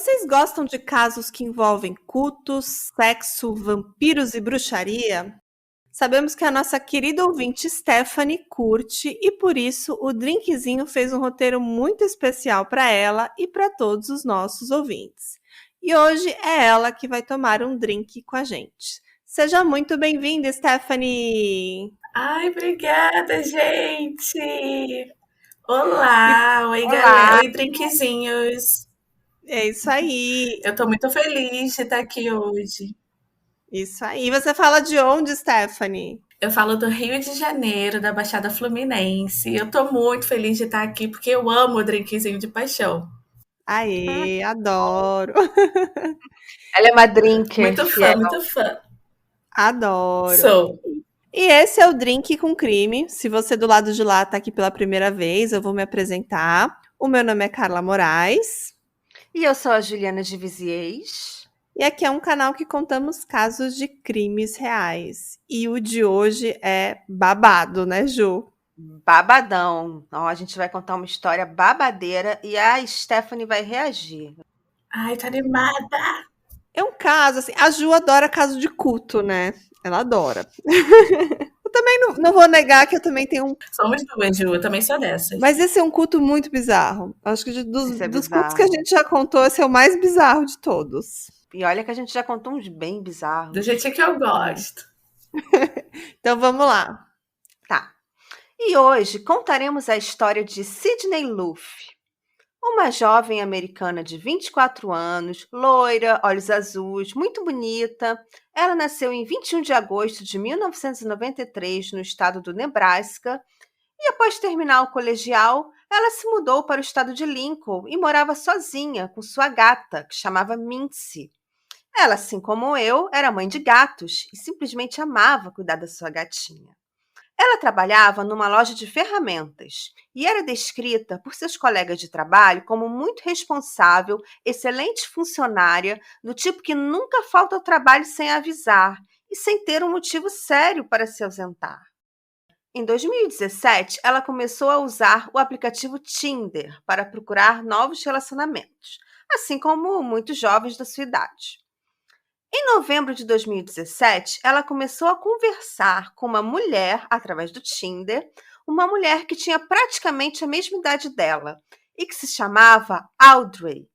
Vocês gostam de casos que envolvem cultos, sexo, vampiros e bruxaria? Sabemos que a nossa querida ouvinte Stephanie curte e por isso o Drinkzinho fez um roteiro muito especial para ela e para todos os nossos ouvintes. E hoje é ela que vai tomar um drink com a gente. Seja muito bem-vinda, Stephanie! Ai, obrigada, gente! Olá! Oi, galera! Olá! Oi, drinkzinhos! É isso aí! Eu tô muito feliz de estar aqui hoje. Isso aí! Você fala de onde, Stephanie? Eu falo do Rio de Janeiro, da Baixada Fluminense. Eu tô muito feliz de estar aqui porque eu amo o drinkzinho de paixão. Aê, adoro! Ela é uma drinker Muito fã, fiel. muito fã. Adoro! Sou. E esse é o Drink com Crime. Se você do lado de lá tá aqui pela primeira vez, eu vou me apresentar. O meu nome é Carla Moraes. E eu sou a Juliana de Viziers. E aqui é um canal que contamos casos de crimes reais. E o de hoje é babado, né, Ju? Babadão. Então, a gente vai contar uma história babadeira e a Stephanie vai reagir. Ai, tô animada! É um caso, assim, a Ju adora caso de culto, né? Ela adora. Eu também não vou negar que eu também tenho um. Somos duas, Ju. Eu também sou dessas. Mas esse é um culto muito bizarro. Acho que Esse é dos bizarro. cultos que a gente já contou, esse é o mais bizarro de todos. E olha que a gente já contou uns bem bizarros. Do jeitinho que eu gosto. Então vamos lá. Tá. E hoje contaremos a história de Sidney Luff, uma jovem americana de 24 anos, loira, olhos azuis, muito bonita. Ela nasceu em 21 de agosto de 1993 no estado do Nebraska e após terminar o colegial, ela se mudou para o estado de Lincoln e morava sozinha com sua gata, que chamava Mincy. Ela, assim como eu, era mãe de gatos e simplesmente amava cuidar da sua gatinha. Ela trabalhava numa loja de ferramentas e era descrita por seus colegas de trabalho como muito responsável, excelente funcionária, do tipo que nunca falta ao trabalho sem avisar e sem ter um motivo sério para se ausentar. Em 2017, ela começou a usar o aplicativo Tinder para procurar novos relacionamentos, assim como muitos jovens da sua idade. Em novembro de 2017, ela começou a conversar com uma mulher através do Tinder, uma mulher que tinha praticamente a mesma idade dela e que se chamava Audrey.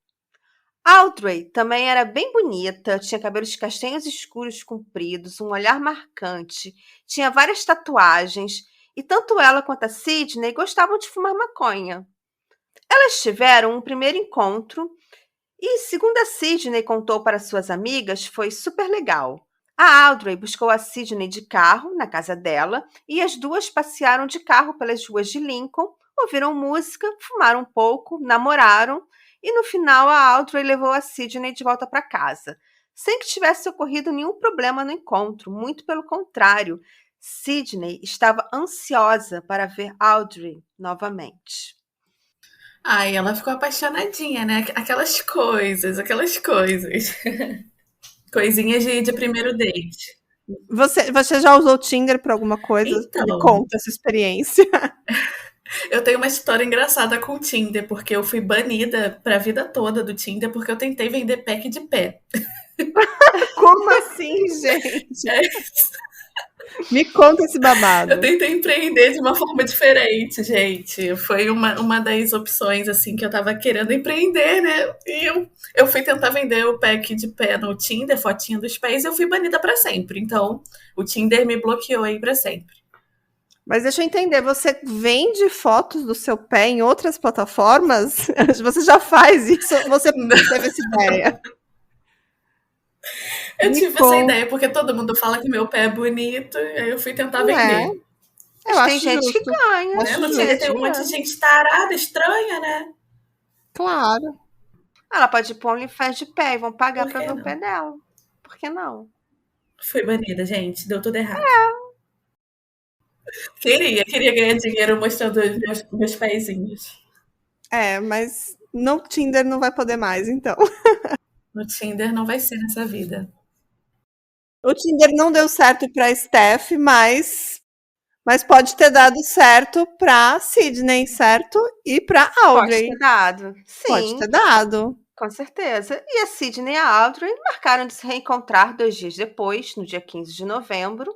Audrey também era bem bonita, tinha cabelos castanhos escuros compridos, um olhar marcante, tinha várias tatuagens e tanto ela quanto a Sidney gostavam de fumar maconha. Elas tiveram um primeiro encontro e, segundo a Sidney contou para suas amigas, foi super legal. A Audrey buscou a Sidney de carro na casa dela e as duas passearam de carro pelas ruas de Lincoln, ouviram música, fumaram um pouco, namoraram e no final a Audrey levou a Sidney de volta para casa, sem que tivesse ocorrido nenhum problema no encontro, muito pelo contrário. Sidney estava ansiosa para ver Audrey novamente. Ai, ela ficou apaixonadinha, né? Aquelas coisas, aquelas coisas. Coisinhas de primeiro date. Você já usou o Tinder para alguma coisa? Então, Me conta essa experiência. eu tenho uma história engraçada com o Tinder, porque eu fui banida pra vida toda do Tinder porque eu tentei vender pack de pé. Como assim, gente? É, Me conta esse babado. eu tentei empreender de uma forma diferente, gente. Foi uma das opções, assim, que eu tava querendo empreender, né? E eu fui tentar vender o pack de pé no Tinder, fotinha dos pés, e eu fui banida pra sempre. Então, o Tinder me bloqueou aí pra sempre. Mas deixa eu entender, você vende fotos do seu pé em outras plataformas? Você já faz isso? Você teve essa ideia? Eu Me tive essa conta. ideia, porque todo mundo fala que meu pé é bonito, aí eu fui tentar É, vender. eu Mas tem acho gente que justo. ganha. Né? Acho No justo. Tinder tem um monte de gente tarada, estranha, né? Claro. Ela pode pôr OnlyFans de pé e vão pagar Por para que ver o não? pé dela. Por que não? Fui banida, gente. Deu tudo errado. Queria ganhar dinheiro mostrando os meus pezinhos. É, mas no Tinder não vai poder mais, então. No Tinder não vai ser nessa vida. O Tinder não deu certo para Steph, mas pode ter dado certo para Sidney, certo? E para Pode Audrey. ter dado. Pode Sim. ter dado. Com certeza. E a Sydney e a Audrey marcaram de se reencontrar 2 dias depois, no dia 15 de novembro.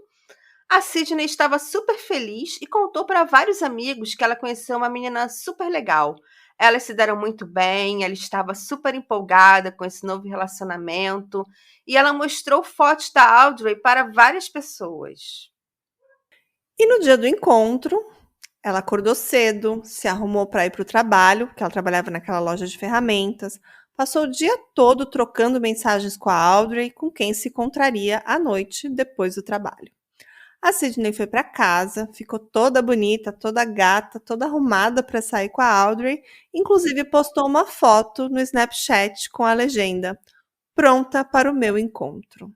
A Sydney estava super feliz e contou para vários amigos que ela conheceu uma menina super legal. Elas se deram muito bem, ela estava super empolgada com esse novo relacionamento e ela mostrou fotos da Audrey para várias pessoas. E no dia do encontro, ela acordou cedo, se arrumou para ir para o trabalho, que ela trabalhava naquela loja de ferramentas, passou o dia todo trocando mensagens com a Audrey, com quem se encontraria à noite depois do trabalho. A Sydney foi para casa, ficou toda bonita, toda gata, toda arrumada para sair com a Audrey, inclusive postou uma foto no Snapchat com a legenda: "Pronta para o meu encontro".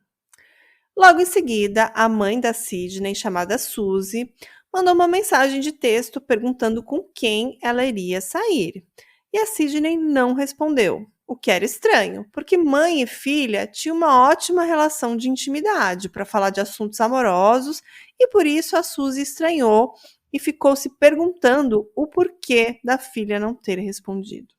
Logo em seguida, a mãe da Sydney, chamada Suzy, mandou uma mensagem de texto perguntando com quem ela iria sair. E a Sydney não respondeu, o que era estranho, porque mãe e filha tinham uma ótima relação de intimidade para falar de assuntos amorosos e por isso a Suzy estranhou e ficou se perguntando o porquê da filha não ter respondido.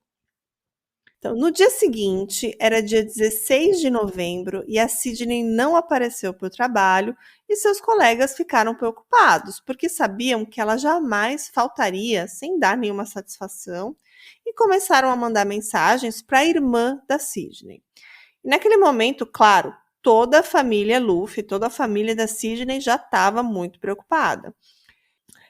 Então, no dia seguinte, era dia 16 de novembro e a Sydney não apareceu para o trabalho e seus colegas ficaram preocupados, porque sabiam que ela jamais faltaria sem dar nenhuma satisfação e começaram a mandar mensagens para a irmã da Sydney. E naquele momento, claro, toda a família Luffy, toda a família da Sydney já estava muito preocupada.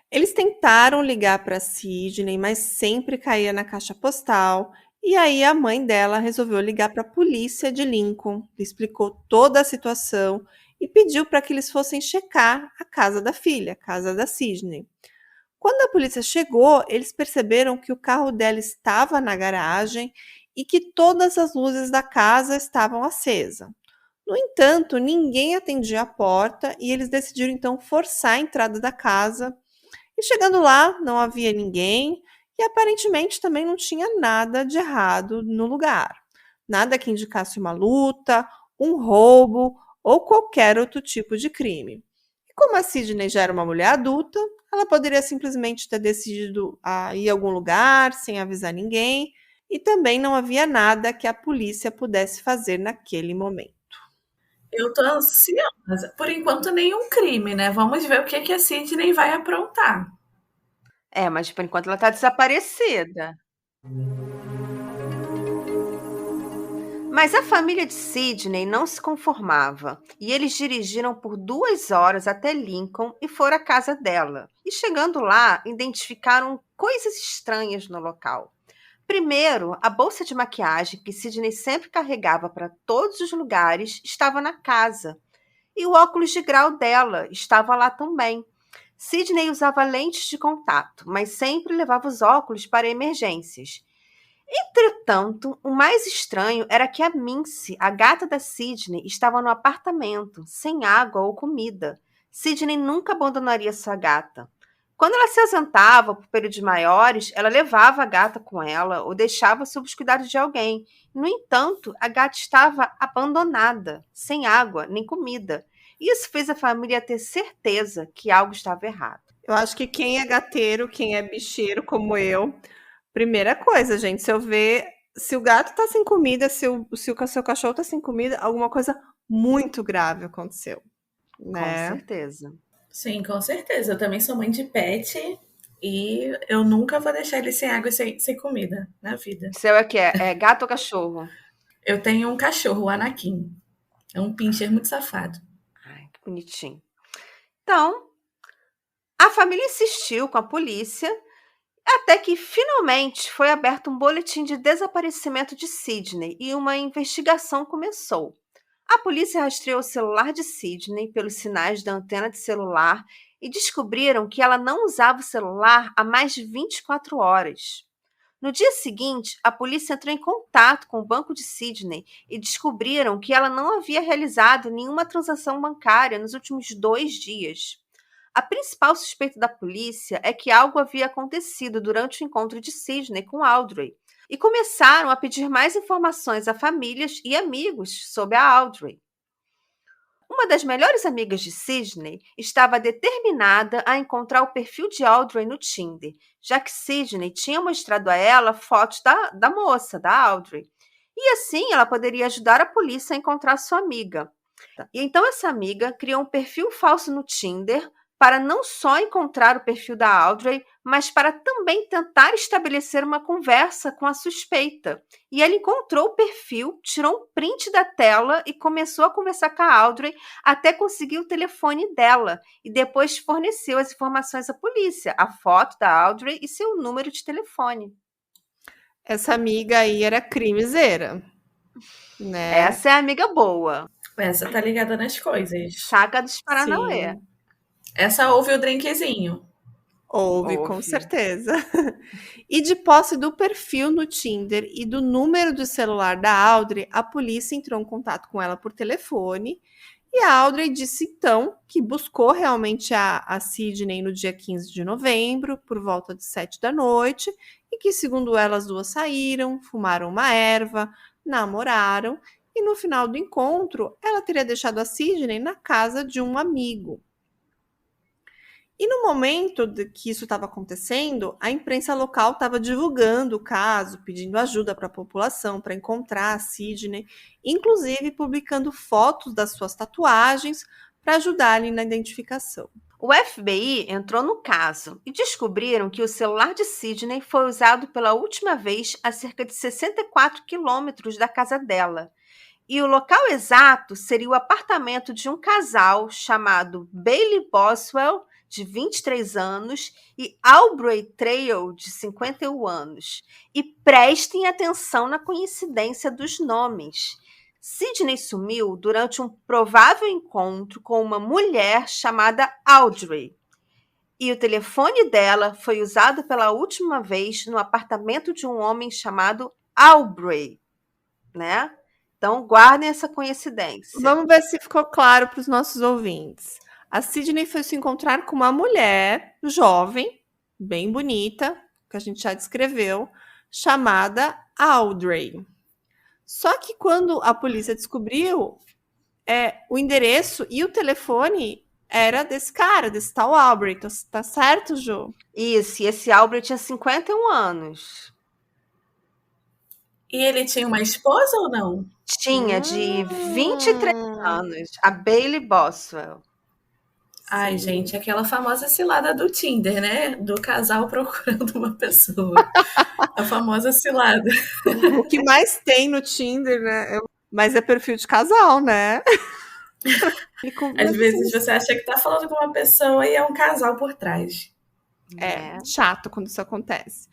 Eles tentaram ligar para a Sydney, mas sempre caía na caixa postal. E aí a mãe dela resolveu ligar para a polícia de Lincoln, explicou toda a situação e pediu para que eles fossem checar a casa da filha, a casa da Sydney. Quando a polícia chegou, eles perceberam que o carro dela estava na garagem e que todas as luzes da casa estavam acesas. No entanto, ninguém atendia a porta e eles decidiram então forçar a entrada da casa. E chegando lá, não havia ninguém e aparentemente também não tinha nada de errado no lugar. Nada que indicasse uma luta, um roubo ou qualquer outro tipo de crime. E como a Sydney já era uma mulher adulta, ela poderia simplesmente ter decidido ir a algum lugar sem avisar ninguém e também não havia nada que a polícia pudesse fazer naquele momento. Eu tô ansiosa. Por enquanto, nenhum crime, né? Vamos ver o que a Sydney vai aprontar. Mas por enquanto ela está desaparecida. Mas a família de Sydney não se conformava e eles dirigiram por 2 horas até Lincoln e foram à casa dela. E chegando lá, identificaram coisas estranhas no local. Primeiro, a bolsa de maquiagem que Sydney sempre carregava para todos os lugares estava na casa. E o óculos de grau dela estava lá também. Sydney usava lentes de contato, mas sempre levava os óculos para emergências. Entretanto, o mais estranho era que a Mincy, a gata da Sydney, estava no apartamento, sem água ou comida. Sydney nunca abandonaria sua gata. Quando ela se ausentava por períodos maiores, ela levava a gata com ela ou deixava sob os cuidados de alguém. No entanto, a gata estava abandonada, sem água nem comida. Isso fez a família ter certeza que algo estava errado. Eu acho que quem é gateiro, quem é bicheiro como eu, primeira coisa, gente, se o gato tá sem comida, se o seu cachorro tá sem comida, alguma coisa muito grave aconteceu, né? Com certeza. Sim, com certeza. Eu também sou mãe de pet e eu nunca vou deixar ele sem água e sem comida na vida. Seu é o que? É gato ou cachorro? Eu tenho um cachorro, o Anakin. É um pincher muito safado. Ai, que bonitinho. Então, a família insistiu com a polícia até que finalmente foi aberto um boletim de desaparecimento de Sydney e uma investigação começou. A polícia rastreou o celular de Sydney pelos sinais da antena de celular e descobriram que ela não usava o celular há mais de 24 horas. No dia seguinte, a polícia entrou em contato com o banco de Sydney e descobriram que ela não havia realizado nenhuma transação bancária nos últimos 2 dias. A principal suspeita da polícia é que algo havia acontecido durante o encontro de Sydney com Audrey e começaram a pedir mais informações a famílias e amigos sobre a Audrey. Uma das melhores amigas de Sydney estava determinada a encontrar o perfil de Audrey no Tinder, já que Sydney tinha mostrado a ela fotos da moça, da Audrey. E assim ela poderia ajudar a polícia a encontrar sua amiga. E então essa amiga criou um perfil falso no Tinder para não só encontrar o perfil da Audrey, mas para também tentar estabelecer uma conversa com a suspeita. E ela encontrou o perfil, tirou um print da tela e começou a conversar com a Audrey até conseguir o telefone dela. E depois forneceu as informações à polícia, a foto da Audrey e seu número de telefone. Essa amiga aí era crimezeira, né? Essa é a amiga boa. Essa tá ligada nas coisas. Saga dos Paranauê. Sim. Essa ouve o drinkzinho. Houve, com certeza. E de posse do perfil no Tinder e do número do celular da Audrey, a polícia entrou em contato com ela por telefone. E a Audrey disse então que buscou realmente a Sydney no dia 15 de novembro, por volta de 7 da noite, e que, segundo ela, as duas saíram, fumaram uma erva, namoraram, e no final do encontro, ela teria deixado a Sydney na casa de um amigo. E no momento que isso estava acontecendo, a imprensa local estava divulgando o caso, pedindo ajuda para a população para encontrar a Sydney, inclusive publicando fotos das suas tatuagens para ajudar-lhe na identificação. O FBI entrou no caso e descobriram que o celular de Sydney foi usado pela última vez a cerca de 64 quilômetros da casa dela. E o local exato seria o apartamento de um casal chamado Bailey Boswell, de 23 anos, e Aubrey Trail, de 51 anos. E prestem atenção na coincidência dos nomes. Sydney sumiu durante um provável encontro com uma mulher chamada Audrey. E o telefone dela foi usado pela última vez no apartamento de um homem chamado Aubrey, né? Então, guardem essa coincidência. Vamos ver se ficou claro para os nossos ouvintes. A Sydney foi se encontrar com uma mulher jovem, bem bonita, que a gente já descreveu, chamada Audrey. Só que quando a polícia descobriu, o endereço e o telefone era desse cara, desse tal Aubrey. Tá certo, Ju? Isso, e esse Aubrey tinha 51 anos. E ele tinha uma esposa ou não? Tinha, de 23 anos, a Bailey Boswell. Ai, gente, aquela famosa cilada do Tinder, né? Do casal procurando uma pessoa. A famosa cilada. O que mais tem no Tinder, né? Mas é perfil de casal, né? Às vezes você acha que tá falando com uma pessoa e é um casal por trás. É chato quando isso acontece.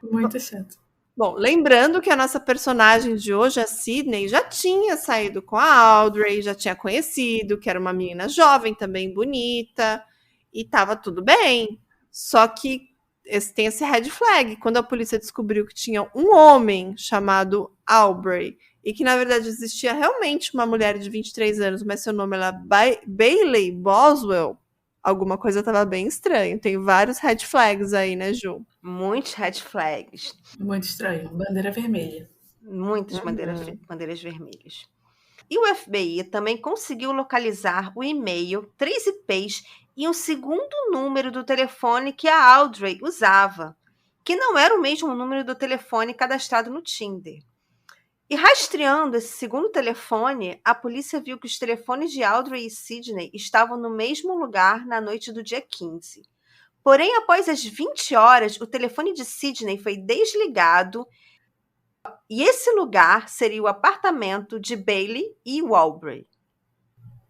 Muito chato. Bom, lembrando que a nossa personagem de hoje, a Sydney, já tinha saído com a Audrey, já tinha conhecido, que era uma menina jovem, também bonita, e tava tudo bem. Só que tem esse red flag. Quando a polícia descobriu que tinha um homem chamado Aubrey, e que, na verdade, existia realmente uma mulher de 23 anos, mas seu nome era Bailey Boswell, alguma coisa estava bem estranha. Tem vários red flags aí, né, Ju? Muitos red flags. Muito estranho. Bandeira vermelha. Muitas bandeiras vermelhas. E o FBI também conseguiu localizar o e-mail, 3 IPs e um segundo número do telefone que a Audrey usava, que não era o mesmo número do telefone cadastrado no Tinder. E rastreando esse segundo telefone, a polícia viu que os telefones de Audrey e Sydney estavam no mesmo lugar na noite do dia 15. Porém, após as 20 horas, o telefone de Sydney foi desligado e esse lugar seria o apartamento de Bailey e o Aubrey.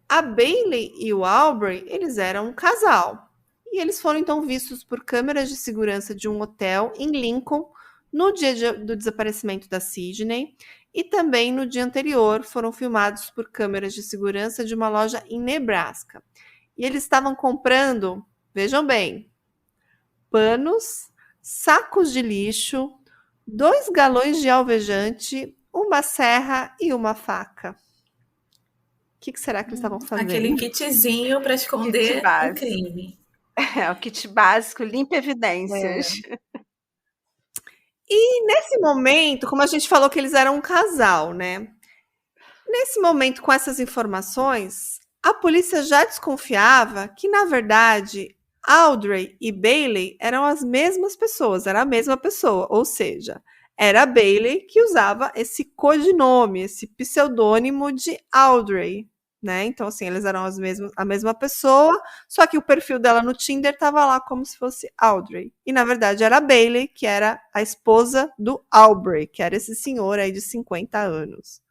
A Bailey e o Aubrey, eles eram um casal. E eles foram então vistos por câmeras de segurança de um hotel em Lincoln no dia do desaparecimento da Sydney e também no dia anterior foram filmados por câmeras de segurança de uma loja em Nebraska. E eles estavam comprando, vejam bem, panos, sacos de lixo, 2 galões de alvejante, uma serra e uma faca. O que será que eles estavam fazendo? Aquele kitzinho para esconder o crime. É, o kit básico, limpa evidências. E nesse momento, como a gente falou que eles eram um casal, né? Nesse momento, com essas informações, a polícia já desconfiava que, na verdade, Audrey e Bailey eram as mesmas pessoas, era a mesma pessoa, ou seja, era a Bailey que usava esse codinome, esse pseudônimo de Audrey, né? Então, assim, eles eram a mesma pessoa, só que o perfil dela no Tinder estava lá como se fosse Audrey. E, na verdade, era a Bailey, que era a esposa do Aubrey, que era esse senhor aí de 50 anos.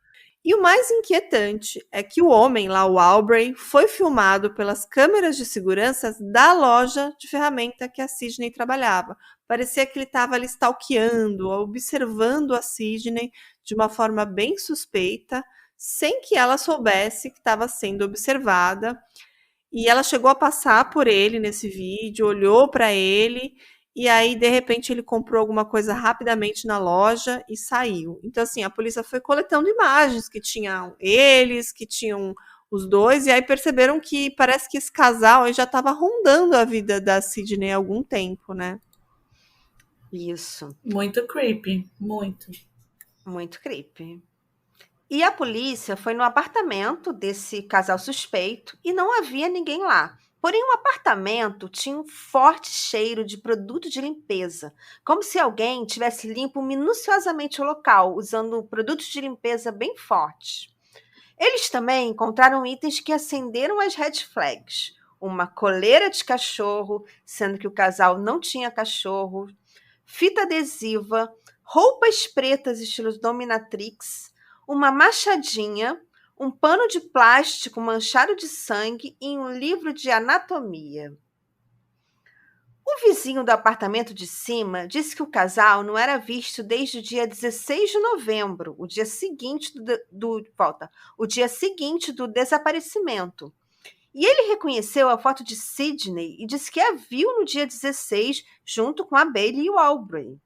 E o mais inquietante é que o homem lá, o Aubrey, foi filmado pelas câmeras de segurança da loja de ferramenta que a Sidney trabalhava. Parecia que ele estava ali stalkeando, observando a Sidney de uma forma bem suspeita, sem que ela soubesse que estava sendo observada. E ela chegou a passar por ele nesse vídeo, olhou para ele e aí, de repente, ele comprou alguma coisa rapidamente na loja e saiu. Então, assim, a polícia foi coletando imagens que tinham eles, que tinham os dois, e aí perceberam que parece que esse casal aí já estava rondando a vida da Sidney há algum tempo, né? Isso. Muito creepy, muito. Muito creepy. E a polícia foi no apartamento desse casal suspeito e não havia ninguém lá. Porém, o apartamento tinha um forte cheiro de produto de limpeza, como se alguém tivesse limpo minuciosamente o local, usando produtos de limpeza bem fortes. Eles também encontraram itens que acenderam as red flags. Uma coleira de cachorro, sendo que o casal não tinha cachorro, fita adesiva, roupas pretas estilo dominatrix, uma machadinha, um pano de plástico manchado de sangue e um livro de anatomia. O vizinho do apartamento de cima disse que o casal não era visto desde o dia 16 de novembro, o dia seguinte o dia seguinte do desaparecimento. E ele reconheceu a foto de Sidney e disse que a viu no dia 16 junto com a Bailey e o Aubrey.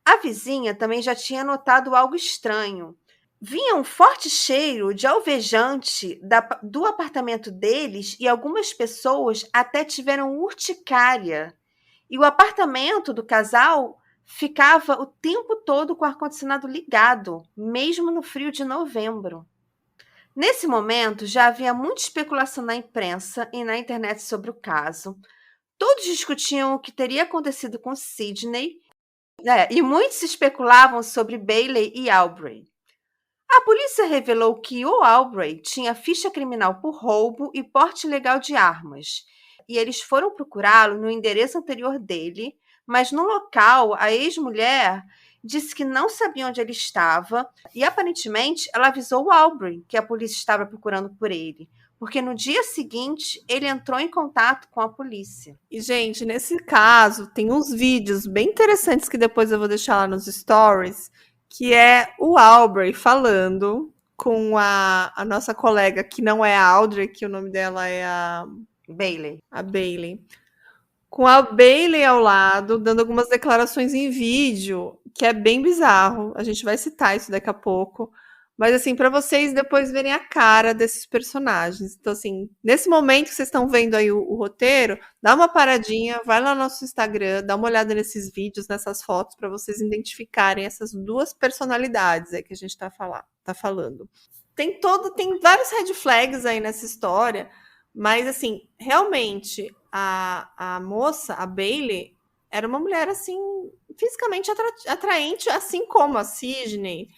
A vizinha também já tinha notado algo estranho. Vinha um forte cheiro de alvejante do apartamento deles e algumas pessoas até tiveram urticária. E o apartamento do casal ficava o tempo todo com o ar-condicionado ligado, mesmo no frio de novembro. Nesse momento, já havia muita especulação na imprensa e na internet sobre o caso. Todos discutiam o que teria acontecido com Sidney, e muitos especulavam sobre Bailey e Aubrey. A polícia revelou que o Aubrey tinha ficha criminal por roubo e porte ilegal de armas, e eles foram procurá-lo no endereço anterior dele, mas no local, a ex-mulher disse que não sabia onde ele estava e, aparentemente, ela avisou o Aubrey que a polícia estava procurando por ele, porque no dia seguinte ele entrou em contato com a polícia. E, gente, nesse caso, tem uns vídeos bem interessantes que depois eu vou deixar lá nos stories, que é o Aubrey falando com a nossa colega, que não é a Audrey, que o nome dela é a Bailey. Com a Bailey ao lado, dando algumas declarações em vídeo, que é bem bizarro. A gente vai citar isso daqui a pouco. Mas, assim, para vocês depois verem a cara desses personagens. Então, assim, nesse momento que vocês estão vendo aí o roteiro, dá uma paradinha, vai lá no nosso Instagram, dá uma olhada nesses vídeos, nessas fotos, para vocês identificarem essas duas personalidades aí que a gente tá falando. Tem vários red flags aí nessa história, mas, assim, realmente, a moça, a Bailey, era uma mulher, assim, fisicamente atraente, assim como a Sidney.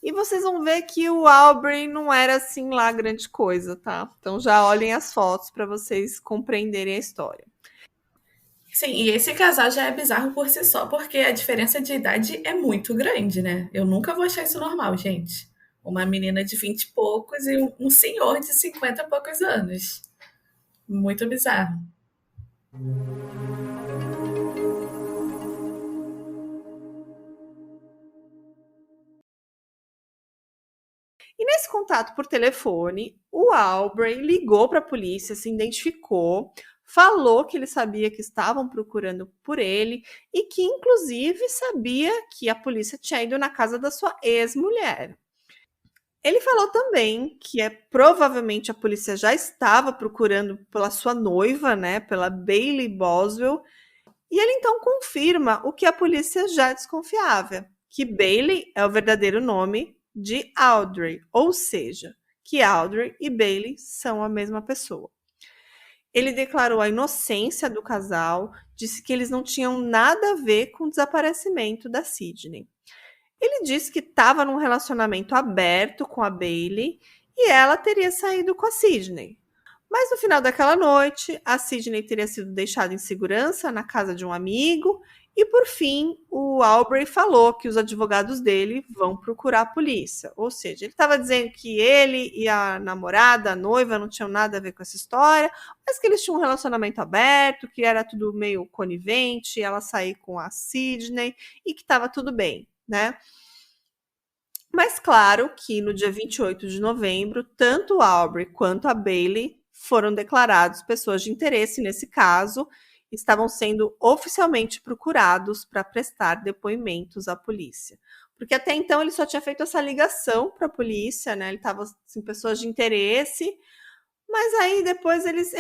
E vocês vão ver que o Aubrey não era, assim, lá grande coisa, tá? Então já olhem as fotos para vocês compreenderem a história. Sim, e esse casal já é bizarro por si só, porque a diferença de idade é muito grande, né? Eu nunca vou achar isso normal, gente. Uma menina de 20 e poucos e um senhor de 50 e poucos anos. Muito bizarro. E nesse contato por telefone, o Aubrey ligou para a polícia, se identificou, falou que ele sabia que estavam procurando por ele e que, inclusive, sabia que a polícia tinha ido na casa da sua ex-mulher. Ele falou também que provavelmente a polícia já estava procurando pela sua noiva, né, pela Bailey Boswell, e ele então confirma o que a polícia já desconfiava, que Bailey é o verdadeiro nome de Audrey, ou seja, que Audrey e Bailey são a mesma pessoa. Ele declarou a inocência do casal, disse que eles não tinham nada a ver com o desaparecimento da Sidney. Ele disse que estava num relacionamento aberto com a Bailey e ela teria saído com a Sidney. Mas no final daquela noite, a Sidney teria sido deixada em segurança na casa de um amigo e, por fim, o Aubrey falou que os advogados dele vão procurar a polícia. Ou seja, ele estava dizendo que ele e a namorada, a noiva, não tinham nada a ver com essa história, mas que eles tinham um relacionamento aberto, que era tudo meio conivente, ela sair com a Sidney e que estava tudo bem, né? Mas claro que no dia 28 de novembro, tanto o Aubrey quanto a Bailey foram declarados pessoas de interesse nesse caso, estavam sendo oficialmente procurados para prestar depoimentos à polícia. Porque até então ele só tinha feito essa ligação para a polícia, né? Ele estava assim, pessoas de interesse, mas aí depois eles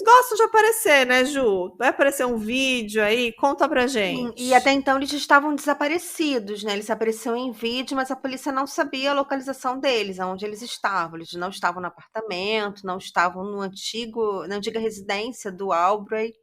gostam de aparecer, né, Ju? Vai aparecer um vídeo aí, conta pra gente. E até então eles estavam desaparecidos, né? Eles apareciam em vídeo, mas a polícia não sabia a localização deles, aonde eles estavam. Eles não estavam no apartamento, não estavam na antiga residência do Aubrey,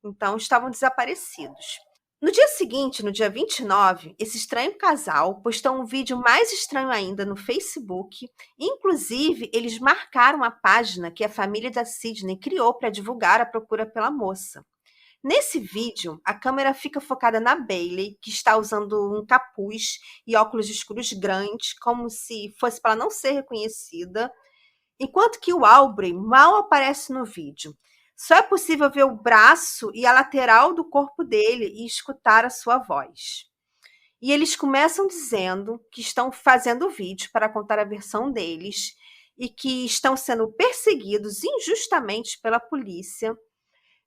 então estavam desaparecidos. No dia seguinte, no dia 29, esse estranho casal postou um vídeo mais estranho ainda no Facebook. Inclusive, eles marcaram a página que a família da Sidney criou para divulgar a procura pela moça. Nesse vídeo, a câmera fica focada na Bailey, que está usando um capuz e óculos escuros grandes, como se fosse para não ser reconhecida, enquanto que o Aubrey mal aparece no vídeo. Só é possível ver o braço e a lateral do corpo dele e escutar a sua voz. E eles começam dizendo que estão fazendo o vídeo para contar a versão deles e que estão sendo perseguidos injustamente pela polícia.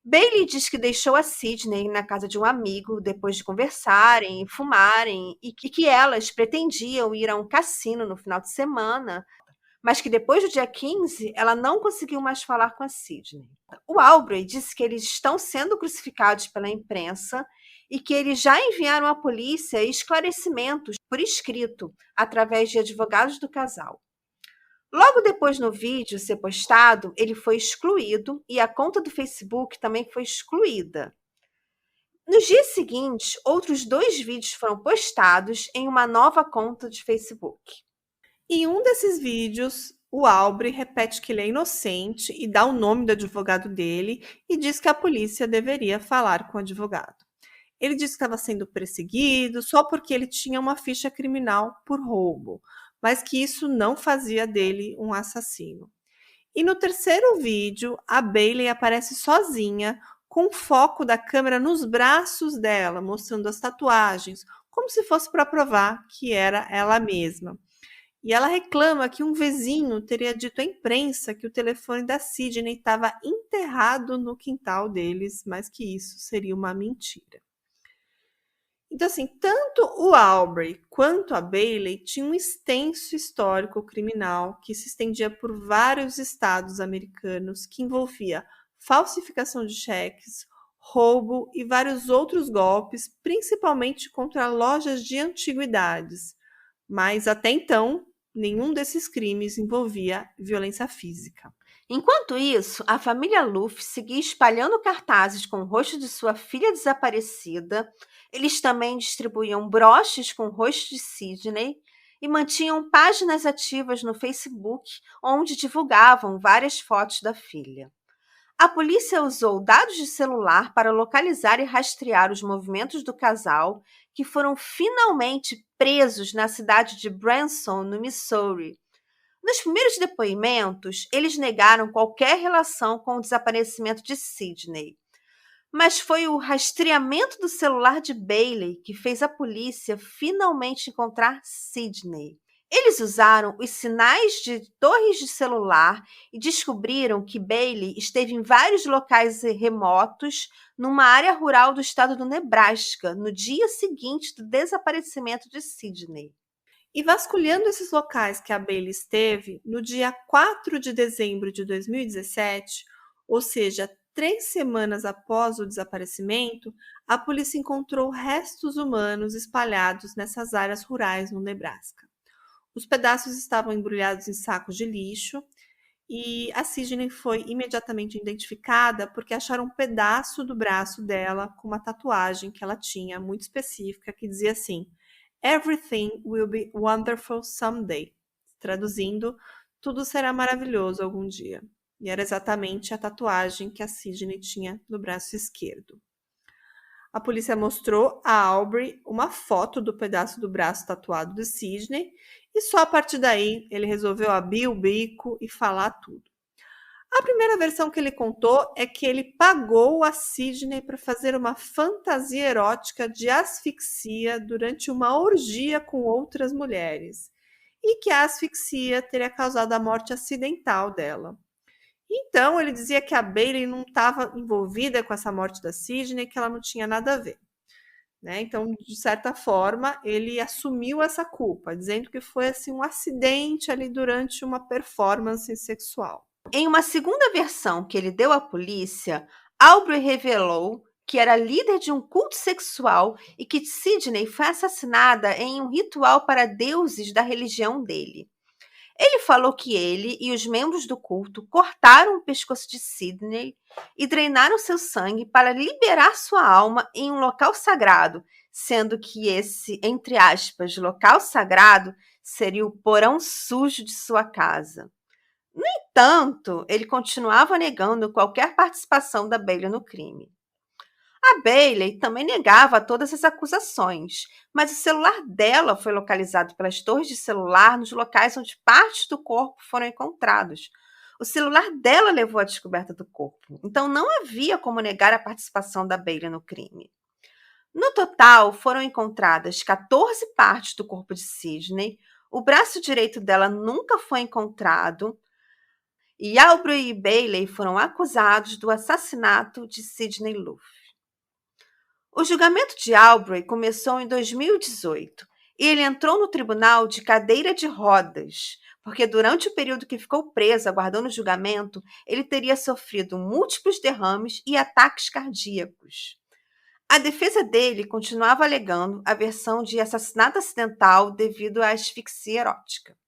Bailey diz que deixou a Sidney na casa de um amigo depois de conversarem e fumarem e que elas pretendiam ir a um cassino no final de semana, mas que depois do dia 15 ela não conseguiu mais falar com a Sidney. O Aubrey disse que eles estão sendo crucificados pela imprensa e que eles já enviaram à polícia esclarecimentos por escrito através de advogados do casal. Logo depois no vídeo ser postado, ele foi excluído e a conta do Facebook também foi excluída. Nos dias seguintes, outros 2 vídeos foram postados em uma nova conta de Facebook. Em um desses vídeos, o Aubrey repete que ele é inocente e dá o nome do advogado dele e diz que a polícia deveria falar com o advogado. Ele diz que estava sendo perseguido só porque ele tinha uma ficha criminal por roubo, mas que isso não fazia dele um assassino. E no terceiro vídeo, a Bailey aparece sozinha, com o foco da câmera nos braços dela, mostrando as tatuagens, como se fosse para provar que era ela mesma. E ela reclama que um vizinho teria dito à imprensa que o telefone da Sidney estava enterrado no quintal deles, mas que isso seria uma mentira. Então, assim, tanto o Aubrey quanto a Bailey tinham um extenso histórico criminal que se estendia por vários estados americanos, que envolvia falsificação de cheques, roubo e vários outros golpes, principalmente contra lojas de antiguidades. Mas até então, nenhum desses crimes envolvia violência física. Enquanto isso, a família Luff seguia espalhando cartazes com o rosto de sua filha desaparecida. Eles também distribuíam broches com o rosto de Sidney e mantinham páginas ativas no Facebook, onde divulgavam várias fotos da filha. A polícia usou dados de celular para localizar e rastrear os movimentos do casal, que foram finalmente presos na cidade de Branson, no Missouri. Nos primeiros depoimentos, eles negaram qualquer relação com o desaparecimento de Sidney. Mas foi o rastreamento do celular de Bailey que fez a polícia finalmente encontrar Sidney. Eles usaram os sinais de torres de celular e descobriram que Bailey esteve em vários locais remotos numa área rural do estado do Nebraska no dia seguinte do desaparecimento de Sidney. E vasculhando esses locais que a Bailey esteve, no dia 4 de dezembro de 2017, ou seja, 3 semanas após o desaparecimento, a polícia encontrou restos humanos espalhados nessas áreas rurais no Nebraska. Os pedaços estavam embrulhados em sacos de lixo e a Sidney foi imediatamente identificada porque acharam um pedaço do braço dela com uma tatuagem que ela tinha muito específica que dizia assim: Everything will be wonderful someday. Traduzindo, tudo será maravilhoso algum dia. E era exatamente a tatuagem que a Sidney tinha no braço esquerdo. A polícia mostrou a Aubrey uma foto do pedaço do braço tatuado de Sidney e só a partir daí ele resolveu abrir o bico e falar tudo. A primeira versão que ele contou é que ele pagou a Sidney para fazer uma fantasia erótica de asfixia durante uma orgia com outras mulheres e que a asfixia teria causado a morte acidental dela. Então, ele dizia que a Bailey não estava envolvida com essa morte da Sidney, que ela não tinha nada a ver. Né? Então, de certa forma, ele assumiu essa culpa, dizendo que foi assim, um acidente ali durante uma performance sexual. Em uma segunda versão que ele deu à polícia, Aubrey revelou que era líder de um culto sexual e que Sidney foi assassinada em um ritual para deuses da religião dele. Ele falou que ele e os membros do culto cortaram o pescoço de Sidney e drenaram seu sangue para liberar sua alma em um local sagrado, sendo que esse, entre aspas, local sagrado seria o porão sujo de sua casa. No entanto, ele continuava negando qualquer participação da Bailey no crime. A Bailey também negava todas as acusações, mas o celular dela foi localizado pelas torres de celular nos locais onde partes do corpo foram encontrados. O celular dela levou à descoberta do corpo, então não havia como negar a participação da Bailey no crime. No total, foram encontradas 14 partes do corpo de Sidney, o braço direito dela nunca foi encontrado, e Aubrey e Bailey foram acusados do assassinato de Sidney Luff. O julgamento de Aubrey começou em 2018 e ele entrou no tribunal de cadeira de rodas, porque durante o período que ficou preso aguardando o julgamento, ele teria sofrido múltiplos derrames e ataques cardíacos. A defesa dele continuava alegando a versão de assassinato acidental devido à asfixia erótica.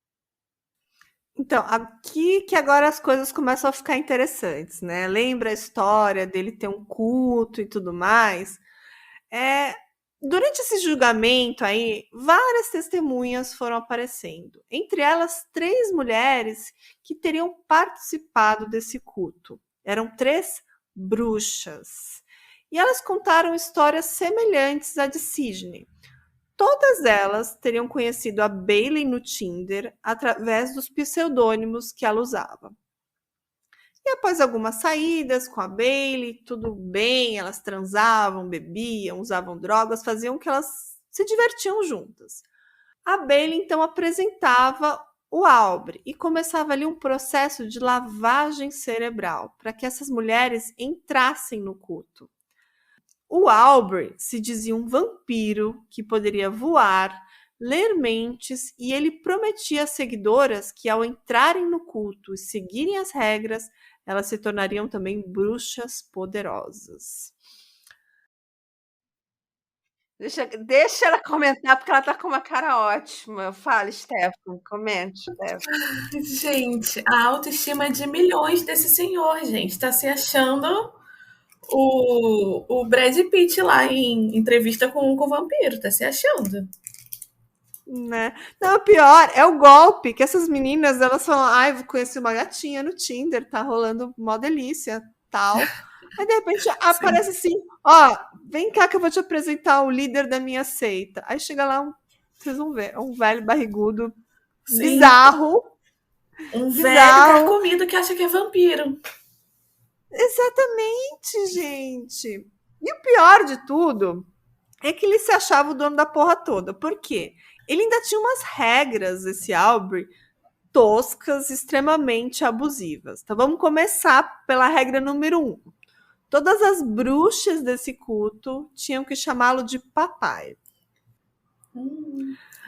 Então, aqui que agora as coisas começam a ficar interessantes, né? Lembra a história dele ter um culto e tudo mais? Durante esse julgamento aí, várias testemunhas foram aparecendo. Entre elas, 3 mulheres que teriam participado desse culto. Eram 3 bruxas. E elas contaram histórias semelhantes à de Sidney. Todas elas teriam conhecido a Bailey no Tinder através dos pseudônimos que ela usava. E após algumas saídas com a Bailey, tudo bem, elas transavam, bebiam, usavam drogas, faziam que elas se divertiam juntas. A Bailey então apresentava o Aubrey e começava ali um processo de lavagem cerebral para que essas mulheres entrassem no culto. O Aubrey se dizia um vampiro que poderia voar, ler mentes, e ele prometia às seguidoras que ao entrarem no culto e seguirem as regras, elas se tornariam também bruxas poderosas. Deixa ela comentar, porque ela tá com uma cara ótima. Fala, Stephanie, comente, Stephanie. Gente, a autoestima de milhões desse senhor, gente. Tá se achando o Brad Pitt lá em entrevista com o vampiro. Tá se achando. Né? Não, o pior é o golpe, que essas meninas, elas falam, ai, eu conheci uma gatinha no Tinder, tá rolando mó delícia, tal. Aí, de repente, aparece assim, ó, vem cá que eu vou te apresentar o líder da minha seita. Aí chega lá, vocês vão ver, é um velho barrigudo, Sim. bizarro. Um velho carcomido que acha que é vampiro. Exatamente, gente. E o pior de tudo é que ele se achava o dono da porra toda. Por quê? Ele ainda tinha umas regras, esse Aubrey, toscas, extremamente abusivas. Então vamos começar pela regra número 1. Todas as bruxas desse culto tinham que chamá-lo de papai.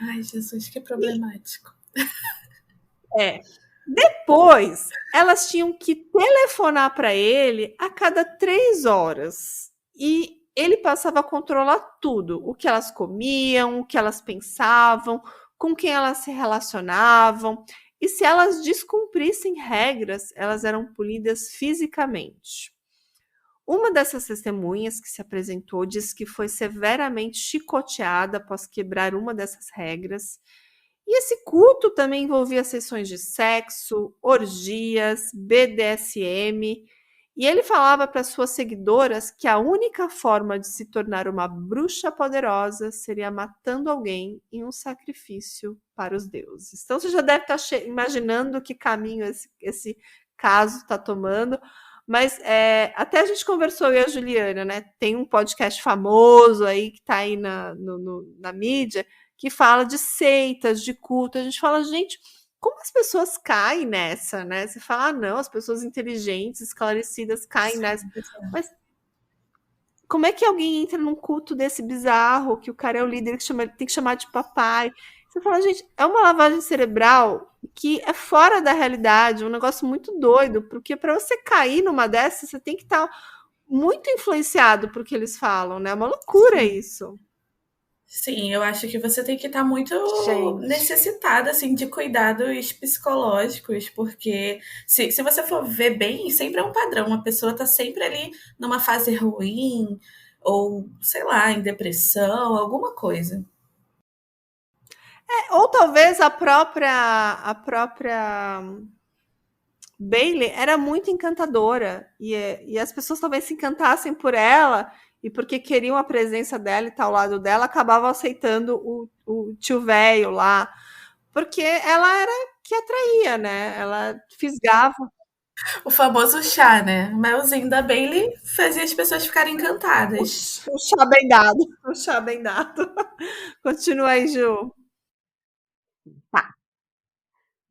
Ai, Jesus, que problemático. Depois, elas tinham que telefonar para ele a cada 3 horas. E ele passava a controlar tudo. O que elas comiam, o que elas pensavam, com quem elas se relacionavam. E se elas descumprissem regras, elas eram punidas fisicamente. Uma dessas testemunhas que se apresentou disse que foi severamente chicoteada após quebrar uma dessas regras. E esse culto também envolvia sessões de sexo, orgias, BDSM. E ele falava para suas seguidoras que a única forma de se tornar uma bruxa poderosa seria matando alguém em um sacrifício para os deuses. Então você já deve estar imaginando que caminho esse caso está tomando. Mas até a gente conversou, eu e a Juliana, né? Tem um podcast famoso aí que está aí na mídia que fala de seitas, de culto. A gente fala, gente, como as pessoas caem nessa, né? Você fala, não, as pessoas inteligentes, esclarecidas caem nessa. Mas como é que alguém entra num culto desse bizarro, que o cara é o líder, tem que chamar de papai? Você fala, gente, é uma lavagem cerebral que é fora da realidade, um negócio muito doido, porque para você cair numa dessas, você tem que estar muito influenciado por que eles falam, né? É uma loucura isso. Sim, eu acho que você tem que estar muito necessitada, assim, de cuidados psicológicos, porque se você for ver bem, sempre é um padrão. Uma pessoa tá sempre ali numa fase ruim, ou, sei lá, em depressão, alguma coisa. Ou talvez a própria Bailey era muito encantadora e as pessoas talvez se encantassem por ela e porque queriam a presença dela e estar ao lado dela, acabavam aceitando o tio velho lá, porque ela era que atraía, né? Ela fisgava. O famoso chá, né? O melzinho da Bailey fazia as pessoas ficarem encantadas. O chá bem dado. O chá bem dado. Continua aí, Ju. Tá.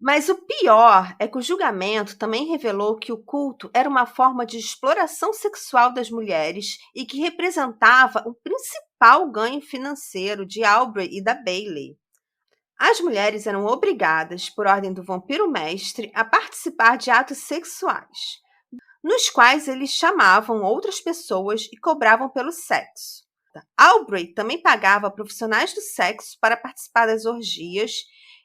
Mas o pior é que o julgamento também revelou que o culto era uma forma de exploração sexual das mulheres e que representava o principal ganho financeiro de Aubrey e da Bailey. As mulheres eram obrigadas, por ordem do vampiro mestre, a participar de atos sexuais, nos quais eles chamavam outras pessoas e cobravam pelo sexo. Aubrey também pagava profissionais do sexo para participar das orgias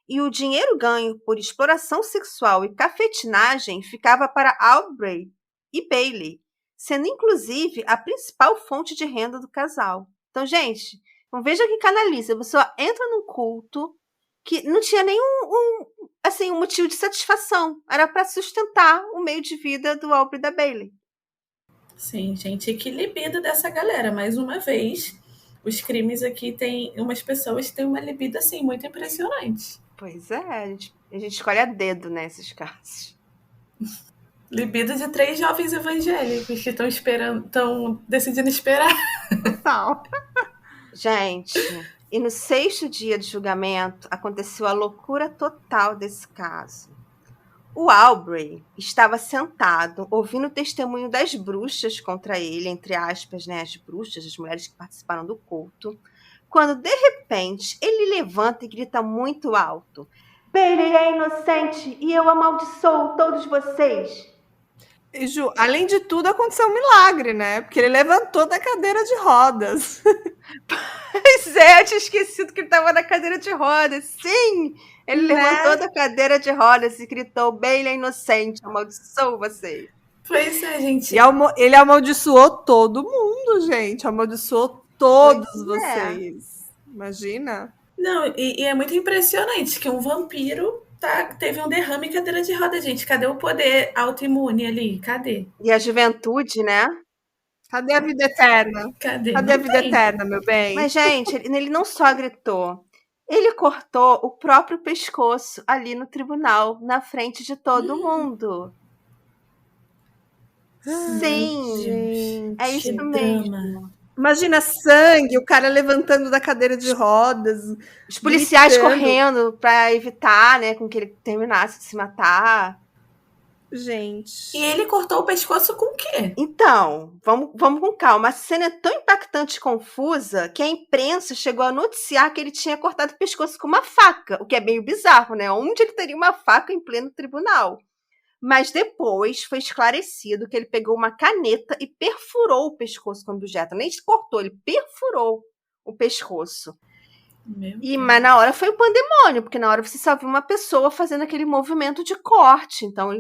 e o dinheiro ganho por exploração sexual e cafetinagem ficava para Aubrey e Bailey, sendo inclusive a principal fonte de renda do casal. Então, gente, veja que canaliza. A pessoa entra num culto que não tinha nenhum um motivo de satisfação. Era para sustentar o meio de vida do Aubrey e da Bailey. Sim, gente, que libido dessa galera. Mais uma vez, os crimes aqui tem umas pessoas que têm uma libido assim muito impressionante. Pois é, a gente escolhe a dedo nesses casos. Libido de 3 jovens evangélicos que estão decidindo esperar. Tal. Gente, e no 6º dia de julgamento aconteceu a loucura total desse caso. O Aubrey estava sentado, ouvindo o testemunho das bruxas contra ele, entre aspas, né, as bruxas, as mulheres que participaram do culto, quando, de repente, ele levanta e grita muito alto: Bailey é inocente e eu amaldiçoo todos vocês. E, Ju, além de tudo, aconteceu um milagre, né? Porque ele levantou da cadeira de rodas. Pois é, eu tinha esquecido que ele estava na cadeira de rodas. Sim! Ele levantou da cadeira de rodas e gritou: Bailey é inocente, amaldiçoo vocês. Pois é, gente. E ele amaldiçoou todo mundo, gente. Amaldiçoou todos vocês. Imagina. Não, e é muito impressionante que um vampiro teve um derrame em cadeira de roda, gente. Cadê o poder autoimune ali? Cadê? E a juventude, né? Cadê a vida eterna? Cadê a vida eterna, meu bem? Mas, gente, ele não só gritou. Ele cortou o próprio pescoço ali no tribunal, na frente de todo mundo. Sim, gente, é isso mesmo. Drama. Imagina sangue, o cara levantando da cadeira de rodas. Os policiais correndo para evitar, né, com que ele terminasse de se matar. Gente. E ele cortou o pescoço com o quê? Então, vamos com calma. A cena é tão impactante e confusa que a imprensa chegou a noticiar que ele tinha cortado o pescoço com uma faca, o que é meio bizarro, né? Onde ele teria uma faca em pleno tribunal? Mas depois foi esclarecido que ele pegou uma caneta e perfurou o pescoço com o objeto. Nem cortou, ele perfurou o pescoço. Mas na hora foi o pandemônio, porque na hora você só viu uma pessoa fazendo aquele movimento de corte. Então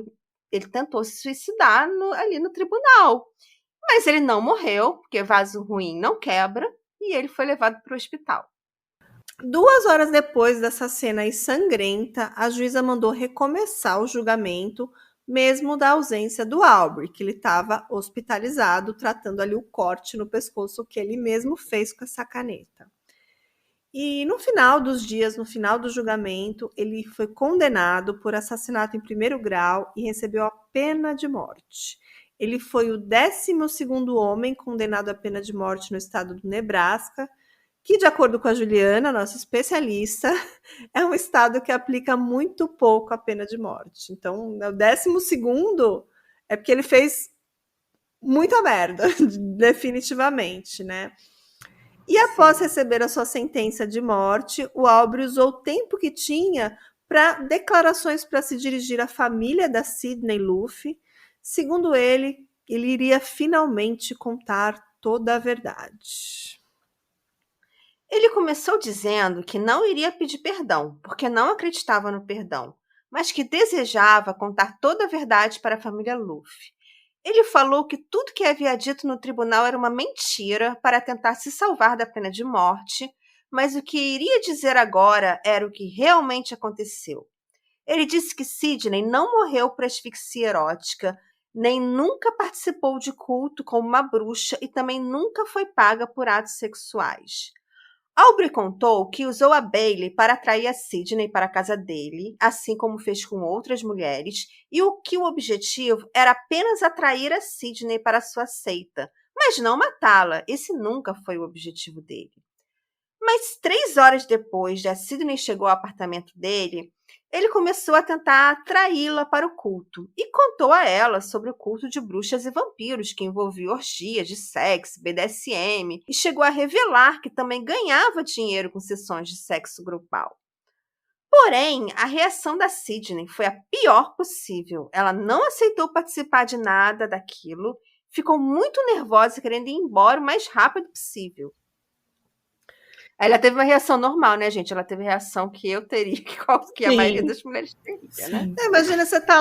ele tentou se suicidar ali no tribunal. Mas ele não morreu, porque vaso ruim não quebra, e ele foi levado para o hospital. 2 horas depois dessa cena aí sangrenta, a juíza mandou recomeçar o julgamento, mesmo da ausência do Aubrey, que ele estava hospitalizado, tratando ali o corte no pescoço que ele mesmo fez com essa caneta. E no final dos dias, no final do julgamento, ele foi condenado por assassinato em primeiro grau e recebeu a pena de morte. Ele foi o 12º homem condenado à pena de morte no estado do Nebraska, que, de acordo com a Juliana, nossa especialista, é um estado que aplica muito pouco a pena de morte. Então, o 12º é porque ele fez muita merda, definitivamente, né? E após receber a sua sentença de morte, o Aubrey usou o tempo que tinha para declarações para se dirigir à família da Sidney Luff. Segundo ele iria finalmente contar toda a verdade. Ele começou dizendo que não iria pedir perdão, porque não acreditava no perdão, mas que desejava contar toda a verdade para a família Luff. Ele falou que tudo que havia dito no tribunal era uma mentira para tentar se salvar da pena de morte, mas o que iria dizer agora era o que realmente aconteceu. Ele disse que Sidney não morreu por asfixia erótica, nem nunca participou de culto como uma bruxa e também nunca foi paga por atos sexuais. Aubrey contou que usou a Bailey para atrair a Sidney para a casa dele, assim como fez com outras mulheres, e que o objetivo era apenas atrair a Sidney para sua seita, mas não matá-la. Esse nunca foi o objetivo dele. Mas 3 horas depois de a Sidney chegou ao apartamento dele, ele começou a tentar atraí-la para o culto e contou a ela sobre o culto de bruxas e vampiros, que envolvia orgias de sexo, BDSM, e chegou a revelar que também ganhava dinheiro com sessões de sexo grupal. Porém, a reação da Sidney foi a pior possível. Ela não aceitou participar de nada daquilo, ficou muito nervosa, querendo ir embora o mais rápido possível. Ela teve uma reação normal, né, gente? Ela teve a reação que eu teria, que a maioria das mulheres teria, né? Imagina, você tá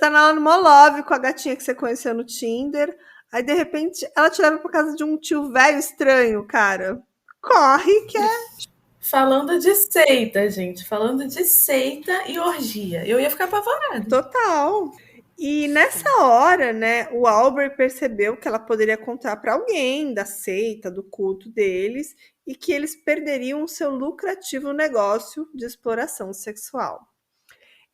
lá no Molove com a gatinha que você conheceu no Tinder, aí de repente ela te leva pra casa de um tio velho estranho, cara. Corre que é... Falando de seita, gente. Falando de seita e orgia. Eu ia ficar apavorada. Total. E nessa hora, né, o Aubrey percebeu que ela poderia contar para alguém da seita, do culto deles, e que eles perderiam o seu lucrativo negócio de exploração sexual.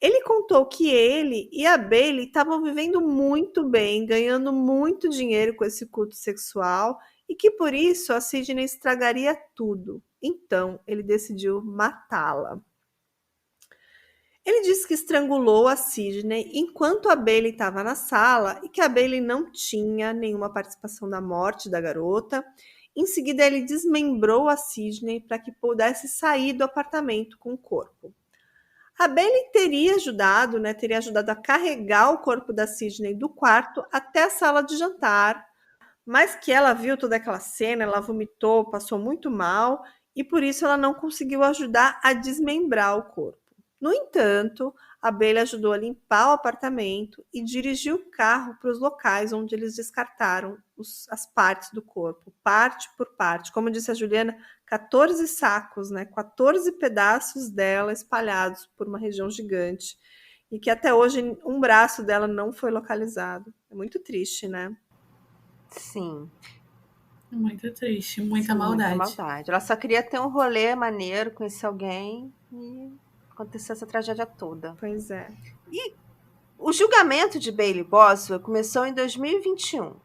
Ele contou que ele e a Bailey estavam vivendo muito bem, ganhando muito dinheiro com esse culto sexual, e que por isso a Sidney estragaria tudo. Então, ele decidiu matá-la. Ele disse que estrangulou a Sidney enquanto a Bailey estava na sala e que a Bailey não tinha nenhuma participação na morte da garota. Em seguida, ele desmembrou a Sidney para que pudesse sair do apartamento com o corpo. A Bailey teria ajudado a carregar o corpo da Sidney do quarto até a sala de jantar, mas que ela viu toda aquela cena, ela vomitou, passou muito mal e por isso ela não conseguiu ajudar a desmembrar o corpo. No entanto, a Bailey ajudou a limpar o apartamento e dirigiu o carro para os locais onde eles descartaram as partes do corpo, parte por parte. Como disse a Juliana, 14 sacos, 14 pedaços dela espalhados por uma região gigante. E que até hoje um braço dela não foi localizado. É muito triste, né? Sim. Muito triste, muita maldade. Muita maldade. Ela só queria ter um rolê maneiro, conhecer alguém e aconteceu essa tragédia toda. Pois é. E o julgamento de Bailey Boswell começou em 2021.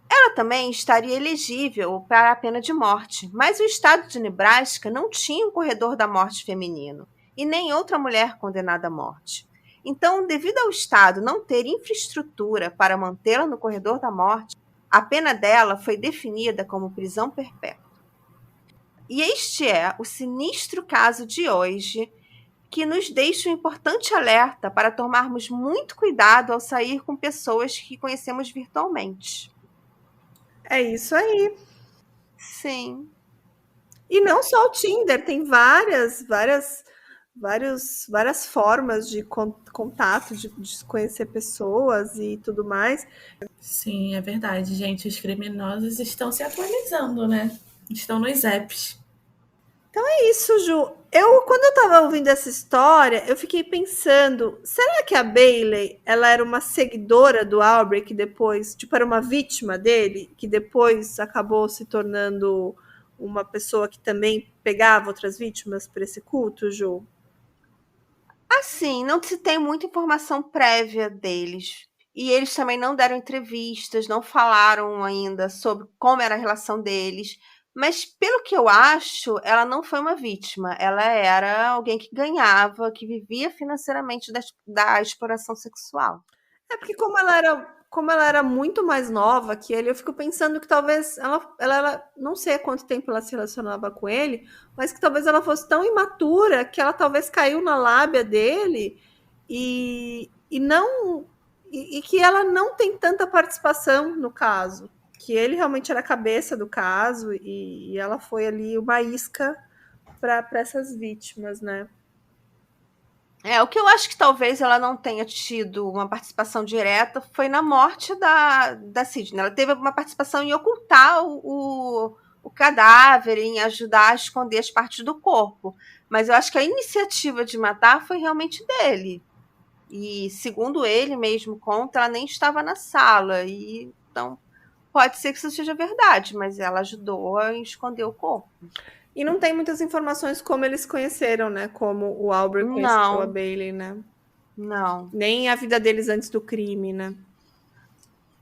Ela também estaria elegível para a pena de morte, mas o estado de Nebraska não tinha um corredor da morte feminino e nem outra mulher condenada à morte. Então, devido ao estado não ter infraestrutura para mantê-la no corredor da morte, a pena dela foi definida como prisão perpétua. E este é o sinistro caso de hoje, que nos deixa um importante alerta para tomarmos muito cuidado ao sair com pessoas que conhecemos virtualmente. É isso aí. Sim. E não só o Tinder, tem várias formas de contato, de conhecer pessoas e tudo mais. Sim, é verdade, gente. Os criminosos estão se atualizando, né? Estão nos apps. Isso, Ju. Quando eu tava ouvindo essa história, eu fiquei pensando, será que a Bailey, ela era uma seguidora do Albrecht que depois, tipo, era uma vítima dele, que depois acabou se tornando uma pessoa que também pegava outras vítimas para esse culto, Ju? Assim, não se tem muita informação prévia deles. E eles também não deram entrevistas, não falaram ainda sobre como era a relação deles. Mas, pelo que eu acho, ela não foi uma vítima. Ela era alguém que ganhava, que vivia financeiramente da exploração sexual. É porque como ela era muito mais nova que ele, eu fico pensando que talvez não sei há quanto tempo ela se relacionava com ele, mas que talvez ela fosse tão imatura que ela talvez caiu na lábia dele e não e que ela não tem tanta participação no caso, que ele realmente era a cabeça do caso e ela foi ali uma isca para essas vítimas, né? O que eu acho que talvez ela não tenha tido uma participação direta foi na morte da Sidney. Ela teve uma participação em ocultar o cadáver, em ajudar a esconder as partes do corpo. Mas eu acho que a iniciativa de matar foi realmente dele. E, segundo ele mesmo conta, ela nem estava na sala. E, então, pode ser que isso seja verdade, mas ela ajudou a esconder o corpo. E não tem muitas informações como eles se conheceram, né? Como o Albert conheceu a Não, Bailey, né? não. Nem a vida deles antes do crime, né?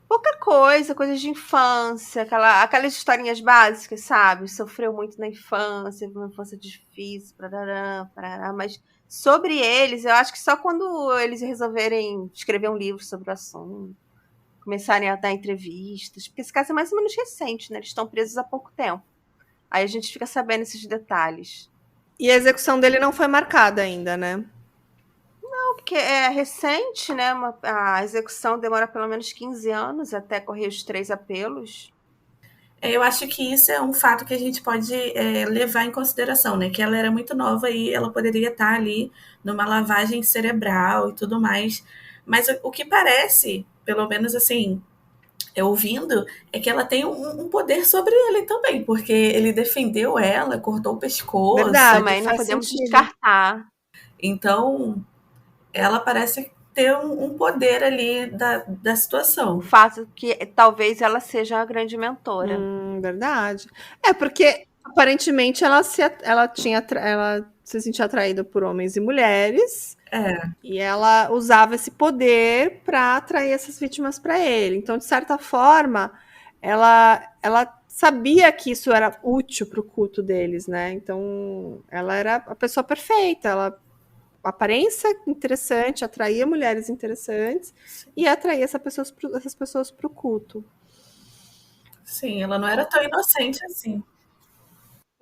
Pouca coisa, coisas de infância, aquelas historinhas básicas, sabe? Sofreu muito na infância, uma infância difícil, parará, parará, mas sobre eles, eu acho que só quando eles resolverem escrever um livro sobre o assunto, começarem a dar entrevistas, porque esse caso é mais ou menos recente, né? Eles estão presos há pouco tempo. Aí a gente fica sabendo esses detalhes. E a execução dele não foi marcada ainda, né? Porque é recente, né? A execução demora pelo menos 15 anos até correr os 3 apelos. Eu acho que isso é um fato que a gente pode levar em consideração, né? Que ela era muito nova e ela poderia estar ali numa lavagem cerebral e tudo mais. Mas o que parece, pelo menos assim, ouvindo, é que ela tem um poder sobre ele também, porque ele defendeu ela, cortou o pescoço. Verdade, Também não faz podemos sentido. descartar. Então, ela parece ter um poder ali da O situação. fato que talvez ela seja a grande mentora. Verdade. É porque aparentemente ela se sentia atraída por homens e mulheres É, e ela usava esse poder para atrair essas vítimas para ele. Então, de certa forma, ela sabia que isso era útil para o culto deles, né? Então, ela era a pessoa perfeita. Ela aparência interessante, atraía mulheres interessantes e atraía essas pessoas para o culto. sim, ela não era tão inocente assim.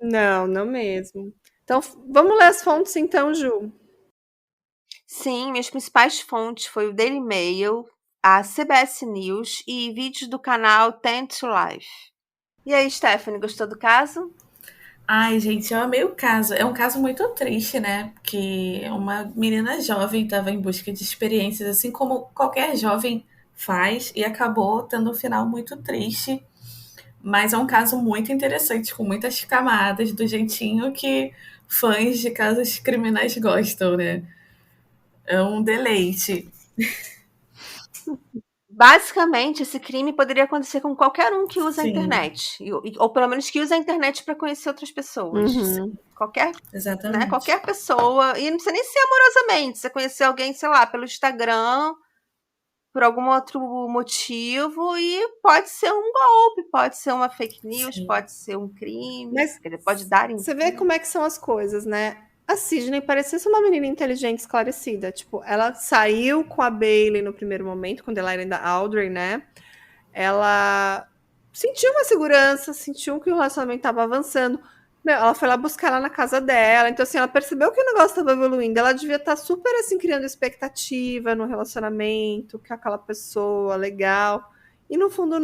Não, não mesmo. Então, vamos ler as fontes então, Ju. Sim, minhas principais fontes foi o Daily Mail, a CBS News e vídeos do canal Ten to Life. E aí, Stephanie, gostou do caso? Ai, gente, eu amei o caso. É um caso muito triste, né? Que uma menina jovem estava em busca de experiências, assim como qualquer jovem faz, e acabou tendo um final muito triste. Mas é um caso muito interessante, com muitas camadas, do jeitinho que fãs de casos criminais gostam, né? É um deleite. Basicamente, esse crime poderia acontecer com qualquer um que usa a Sim, internet, ou pelo menos que usa a internet para conhecer outras pessoas. Uhum. Qualquer, né, exatamente. qualquer pessoa, e não precisa nem ser amorosamente, você conhecer alguém, sei lá, pelo Instagram, por algum outro motivo, e pode ser um golpe, pode ser uma fake news, Sim. pode ser um crime, Mas quer dizer, pode dar em você vê como é que são as coisas, né? A Sidney parecia ser uma menina inteligente, esclarecida. Tipo, ela saiu com a Bailey no primeiro momento, quando ela era ainda Audrey, né? Ela sentiu uma segurança, sentiu que o relacionamento estava avançando. Meu, ela foi lá buscar ela na casa dela. Então, assim, ela percebeu que o negócio estava evoluindo. Ela devia estar super, assim, criando expectativa no relacionamento, que aquela pessoa legal. E no fundo,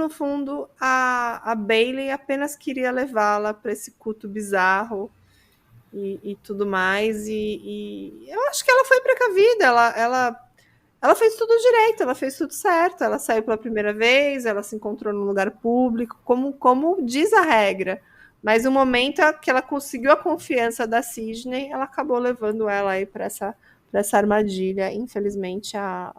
a Bailey apenas queria levá-la para esse culto bizarro e tudo mais. E eu acho que ela foi precavida. Ela ela fez tudo direito, ela fez tudo certo, ela saiu pela primeira vez, ela se encontrou num lugar público, como diz a regra. Mas no momento que ela conseguiu a confiança da Sidney, ela acabou levando ela aí para essa armadilha. Infelizmente, a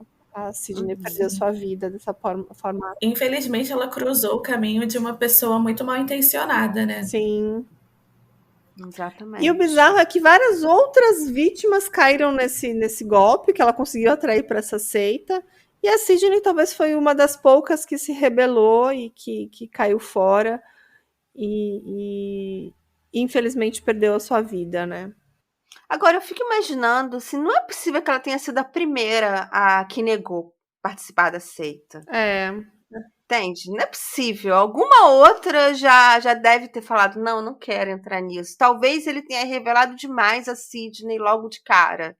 Sidney perdeu sua vida dessa forma. Infelizmente, ela cruzou o caminho de uma pessoa muito mal intencionada, né? Sim. Exatamente. E o bizarro é que várias outras vítimas caíram nesse golpe que ela conseguiu atrair para essa seita. E a Sidney talvez foi uma das poucas que se rebelou e que caiu fora e infelizmente perdeu a sua vida, né? Agora eu fico imaginando se não é possível que ela tenha sido a primeira a que negou participar da seita. É. Entende? Não é possível. Alguma outra já deve ter falado, não quero entrar nisso. Talvez ele tenha revelado demais a Sidney logo de cara.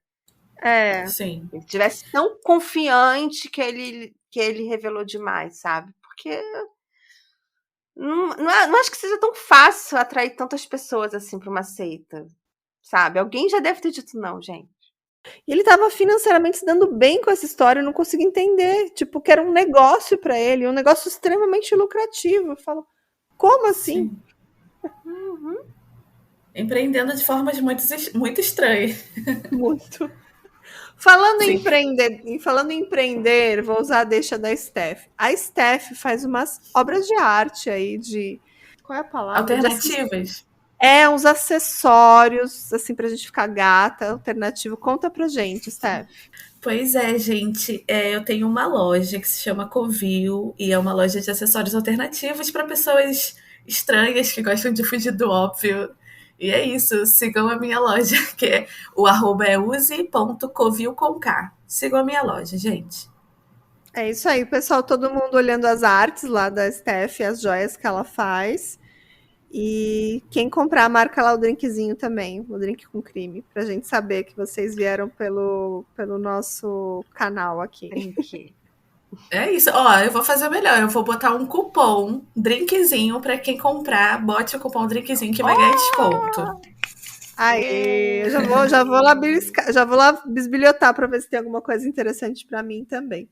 É. Sim. Ele tivesse tão confiante que ele revelou demais, sabe? Porque não acho que seja tão fácil atrair tantas pessoas assim para uma seita, sabe? Alguém já deve ter dito não, gente. E ele estava financeiramente se dando bem com essa história, eu não consigo entender. Tipo, que era um negócio para ele, um negócio extremamente lucrativo. Eu falo, como assim? Uhum. Empreendendo de formas muito estranhas. Muito. Falando em empreender, vou usar a deixa da Steph. A Steph faz umas obras de arte aí de. Qual é a palavra? Alternativas. Uns acessórios, assim, pra gente ficar gata, alternativo. Conta pra gente, Steph. Pois é, gente. Eu tenho uma loja que se chama Covil e é uma loja de acessórios alternativos para pessoas estranhas que gostam de fugir do óbvio. E é isso, sigam a minha loja, que o arroba é use.covil com K. Sigam a minha loja, gente. É isso aí, pessoal. Todo mundo olhando as artes lá da Steph, as joias que ela faz. E quem comprar, marca lá o drinkzinho também, o drink com crime, pra gente saber que vocês vieram pelo nosso canal aqui. Drink. É isso. Ó, eu vou fazer melhor. Eu vou botar um cupom drinkzinho para quem comprar. Bote o cupom drinkzinho que vai ganhar desconto. Aí, eu já vou lá bisbilhotar para ver se tem alguma coisa interessante para mim também.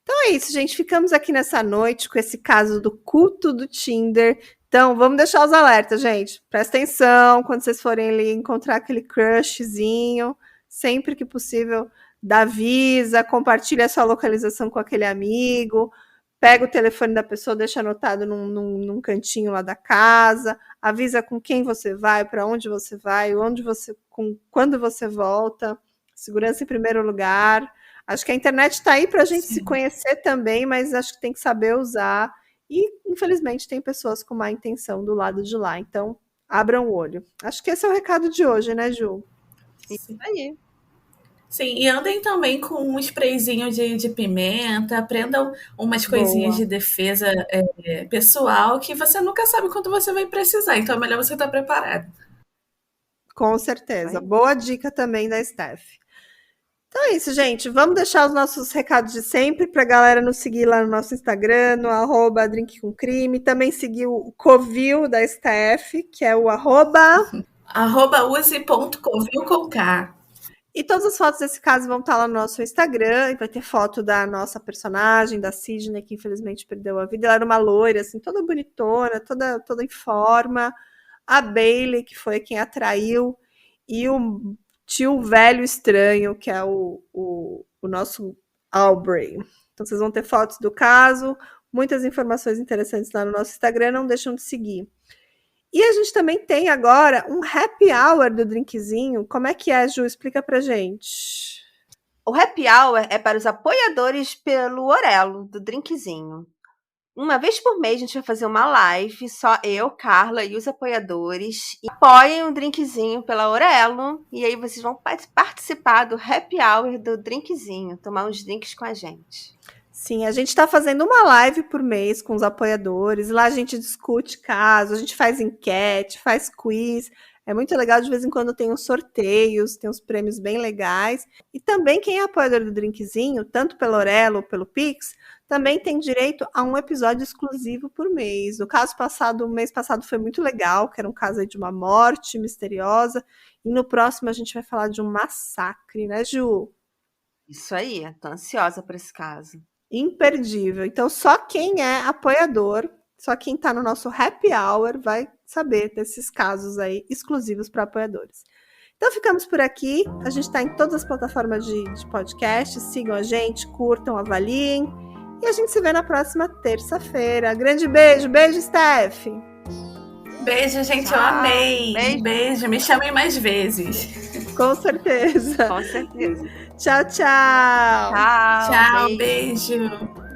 Então é isso, gente. Ficamos aqui nessa noite com esse caso do culto do Tinder. Então, vamos deixar os alertas, gente. Presta atenção quando vocês forem ali encontrar aquele crushzinho. Sempre que possível, dá avisa, compartilha a sua localização com aquele amigo. Pega o telefone da pessoa, deixa anotado num cantinho lá da casa. Avisa com quem você vai, para onde você vai, quando você volta. Segurança em primeiro lugar. Acho que a internet está aí para a gente se conhecer também, mas acho que tem que saber usar. E, infelizmente, tem pessoas com má intenção do lado de lá. Então, abram o olho. Acho que esse é o recado de hoje, né, Ju? Isso aí. Sim, e andem também com um sprayzinho de pimenta, aprendam umas coisinhas de defesa pessoal que você nunca sabe quando você vai precisar, então é melhor você estar preparado. Com certeza. Boa dica também da Steph. Então é isso, gente. Vamos deixar os nossos recados de sempre para a galera nos seguir lá no nosso Instagram, no @drinkcomcrime. Também seguir o Covil da Steph, que é o use.covil com K. E todas as fotos desse caso vão estar lá no nosso Instagram. E vai ter foto da nossa personagem, da Sidney, que infelizmente perdeu a vida. Ela era uma loira, assim, toda bonitona, toda em forma. A Bailey, que foi quem atraiu. E o tio velho estranho, que é o nosso Aubrey. Então vocês vão ter fotos do caso, muitas informações interessantes lá no nosso Instagram, não deixam de seguir. E a gente também tem agora um happy hour do drinkzinho. Como é que é, Ju? Explica pra gente. O happy hour é para os apoiadores pelo Orelo, do drinkzinho. Uma vez por mês a gente vai fazer uma live, só eu, Carla e os apoiadores. E apoiem o drinkzinho pela Orelo. E aí vocês vão participar do happy hour do drinkzinho, tomar uns drinks com a gente. Sim, a gente está fazendo uma live por mês com os apoiadores. Lá a gente discute casos, a gente faz enquete, faz quiz. É muito legal, de vez em quando tem uns sorteios, tem uns prêmios bem legais. E também quem é apoiador do Drinkzinho, tanto pelo Orelo ou pelo Pix, também tem direito a um episódio exclusivo por mês. O mês passado foi muito legal, que era um caso aí de uma morte misteriosa. E no próximo a gente vai falar de um massacre, né, Ju? Isso aí, tô ansiosa por esse caso. Imperdível. Então, só quem é apoiador, só quem tá no nosso happy hour vai saber desses casos aí exclusivos para apoiadores. Então, ficamos por aqui. A gente tá em todas as plataformas de podcast. Sigam a gente, curtam, avaliem. E a gente se vê na próxima terça-feira. Grande beijo. Beijo, Steph. Beijo, gente. Tchau. Eu amei. Beijo. Me chamem mais vezes. Com certeza. Com certeza. Tchau, tchau. Tchau. Tchau, beijo.